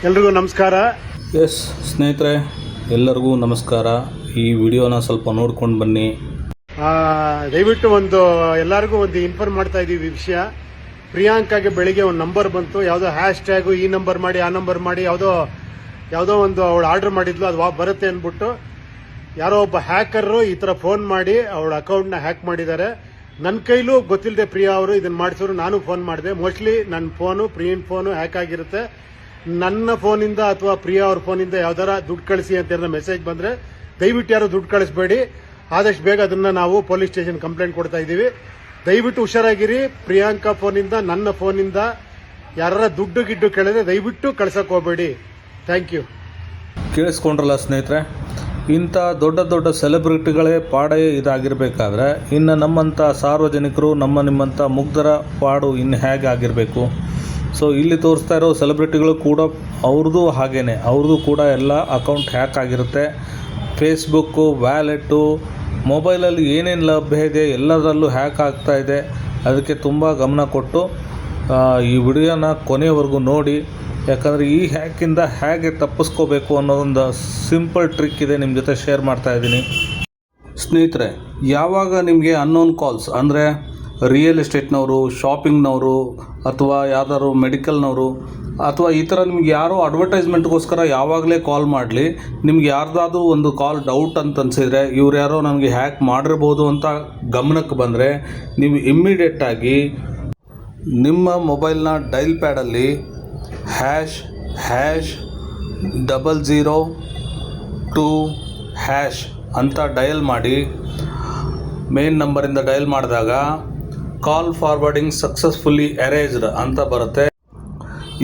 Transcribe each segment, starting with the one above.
ಎಲ್ರಿಗೂ ನಮಸ್ಕಾರ. ಎಸ್ ಸ್ನೇಹಿತರೆ, ಎಲ್ಲರಿಗೂ ನಮಸ್ಕಾರ. ಈ ವಿಡಿಯೋನ ಸ್ವಲ್ಪ ನೋಡ್ಕೊಂಡು ಬನ್ನಿ. ದಯವಿಟ್ಟು ಎಲ್ಲರಿಗೂ ಇನ್ಫಾರ್ಮ್ ಮಾಡ್ತಾ ಇದ್ದೀವಿ ವಿಷಯ. ಪ್ರಿಯಾಂಕಾಗೆ ಬೆಳಿಗ್ಗೆ ಒಂದು ನಂಬರ್ ಬಂತು, ಯಾವುದೋ ಹ್ಯಾಶ್ ಟ್ಯಾಗು ಈ ನಂಬರ್ ಮಾಡಿ ಆ ನಂಬರ್ ಮಾಡಿ ಯಾವುದೋ ಒಂದು ಅವಳು ಆರ್ಡರ್ ಮಾಡಿದ್ಲು, ಅದು ಬರುತ್ತೆ ಅಂದ್ಬಿಟ್ಟು ಯಾರೋ ಒಬ್ಬ ಹ್ಯಾಕರು ಈ ಥರ ಫೋನ್ ಮಾಡಿ ಅವಳ ಅಕೌಂಟ್ನ ಹ್ಯಾಕ್ ಮಾಡಿದ್ದಾರೆ. ನನ್ನ ಕೈಲೂ ಗೊತ್ತಿಲ್ಲದೆ ಪ್ರಿಯಾ ಅವರು ಇದನ್ನು ಮಾಡಿಸೋರು. ನಾನು ಫೋನ್ ಮಾಡಿದೆ. ಮೋಸ್ಟ್ಲಿ ನನ್ನ ಫೋನು ಪ್ರಿಯನ್ ಫೋನು ಹ್ಯಾಕ್ ಆಗಿರುತ್ತೆ. ನನ್ನ ಫೋನಿಂದ ಅಥವಾ ಪ್ರಿಯಾ ಅವ್ರ ಫೋನಿಂದ ಯಾವ್ದಾರ ದುಡ್ಡು ಕಳಿಸಿ ಅಂತ ಮೆಸೇಜ್ ಬಂದರೆ ದಯವಿಟ್ಟು ಯಾರು ದುಡ್ಡು ಕಳಿಸ್ಬೇಡಿ. ಆದಷ್ಟು ಬೇಗ ಅದನ್ನು ನಾವು ಪೊಲೀಸ್ ಸ್ಟೇಷನ್ ಕಂಪ್ಲೇಂಟ್ ಕೊಡ್ತಾ ಇದ್ದೀವಿ. ದಯವಿಟ್ಟು ಹುಷಾರಾಗಿರಿ. ಪ್ರಿಯಾಂಕಾ ಫೋನಿಂದ ನನ್ನ ಫೋನಿಂದ ಯಾರ ದುಡ್ಡು ಗಿಡ್ಡು ಕೇಳಿದ್ರೆ ದಯವಿಟ್ಟು ಕಳ್ಸಕ್ಕೆ ಹೋಗಬೇಡಿ. Thank you. ಕೇಳಿಸ್ಕೊಂಡ್ರಲ್ಲ ಸ್ನೇಹಿತರೆ, ಇಂಥ ದೊಡ್ಡ ದೊಡ್ಡ ಸೆಲೆಬ್ರಿಟಿಗಳೇ ಪಾಡೇ ಇದಾಗಿರಬೇಕಾದ್ರೆ ಇನ್ನು ನಮ್ಮಂಥ ಸಾರ್ವಜನಿಕರು, ನಿಮ್ಮಂಥ ಮುಗ್ಧರ ಪಾಡು ಇನ್ನು ಹೇಗೆ ಆಗಿರಬೇಕು? ಸೊ ಇಲ್ಲಿ ತೋರಿಸ್ತಾ ಇರೋ ಸೆಲೆಬ್ರಿಟಿಗಳು ಕೂಡ ಅವ್ರದ್ದು ಹಾಗೇ, ಅವ್ರದ್ದು ಕೂಡ ಎಲ್ಲ ಅಕೌಂಟ್ ಹ್ಯಾಕ್ ಆಗಿರುತ್ತೆ. ಫೇಸ್ಬುಕ್ಕು, ವ್ಯಾಲೆಟ್ಟು, ಮೊಬೈಲಲ್ಲಿ ಏನೇನು ಲಭ್ಯ ಇದೆ ಎಲ್ಲದರಲ್ಲೂ ಹ್ಯಾಕ್ ಆಗ್ತಾ ಇದೆ. ಅದಕ್ಕೆ ತುಂಬ ಗಮನ ಕೊಟ್ಟು ಈ ವಿಡಿಯೋನ ಕೊನೆಯವರೆಗೂ ನೋಡಿ. ಯಾಕಂದರೆ ಈ ಹ್ಯಾಕಿಂದ ಹೇಗೆ ತಪ್ಪಿಸ್ಕೋಬೇಕು ಅನ್ನೋದೊಂದು ಸಿಂಪಲ್ ಟ್ರಿಕ್ ಇದೆ, ನಿಮ್ಮ ಜೊತೆ ಶೇರ್ ಮಾಡ್ತಾ ಇದ್ದೀನಿ. ಸ್ನೇಹಿತರೆ, ಯಾವಾಗ ನಿಮಗೆ ಅನ್ನೋನ್ ಕಾಲ್ಸ್ ಅಂದರೆ ರಿಯಲ್ ಎಸ್ಟೇಟ್ನವರು, ಶಾಪಿಂಗ್ನವರು, ಅಥವಾ ಯಾವ್ದಾದ್ರು ಮೆಡಿಕಲ್ನವರು, ಅಥವಾ ಈ ಥರ ನಿಮ್ಗೆ ಯಾರೋ ಅಡ್ವರ್ಟೈಸ್ಮೆಂಟ್ಗೋಸ್ಕರ ಯಾವಾಗಲೇ ಕಾಲ್ ಮಾಡಲಿ, ನಿಮ್ಗೆ ಯಾರ್ದಾದ್ರೂ ಒಂದು ಕಾಲ್ ಡೌಟ್ ಅಂತ ಅನಿಸಿದರೆ ಇವ್ರು ಯಾರೋ ನನಗೆ ಹ್ಯಾಕ್ ಮಾಡಿರ್ಬೋದು ಅಂತ ಗಮನಕ್ಕೆ ಬಂದರೆ ನೀವು ಇಮ್ಮಿಡಿಯೇಟಾಗಿ ನಿಮ್ಮ ಮೊಬೈಲ್ನ ಡೈಲ್ ಪ್ಯಾಡಲ್ಲಿ ##002# ಅಂತ ಡಯಲ್ ಮಾಡಿ. ಮೇನ್ ನಂಬರಿಂದ ಡಯಲ್ ಮಾಡಿದಾಗ ಕಾಲ್ ಫಾರ್ವರ್ಡಿಂಗ್ ಸಕ್ಸಸ್ಫುಲ್ಲಿ ಎರೇಸ್ಡ್ ಅಂತ ಬರುತ್ತೆ.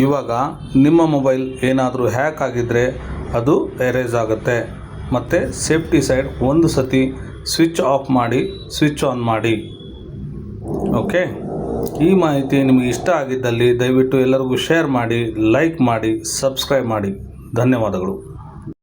ಇವಾಗ ನಿಮ್ಮ ಮೊಬೈಲ್ ಏನಾದರೂ ಹ್ಯಾಕ್ ಆಗಿದ್ದರೆ ಅದು ಎರೇಸ್ ಆಗುತ್ತೆ. ಮತ್ತು ಸೇಫ್ಟಿ ಸೈಡ್ ಒಂದು ಸತಿ ಸ್ವಿಚ್ ಆಫ್ ಮಾಡಿ ಸ್ವಿಚ್ ಆನ್ ಮಾಡಿ. ಓಕೆ, ಈ ಮಾಹಿತಿ ನಿಮಗೆ ಇಷ್ಟ ಆಗಿದ್ದಲ್ಲಿ ದಯವಿಟ್ಟು ಎಲ್ಲರಿಗೂ ಶೇರ್ ಮಾಡಿ, ಲೈಕ್ ಮಾಡಿ, ಸಬ್ಸ್ಕ್ರೈಬ್ ಮಾಡಿ. ಧನ್ಯವಾದಗಳು.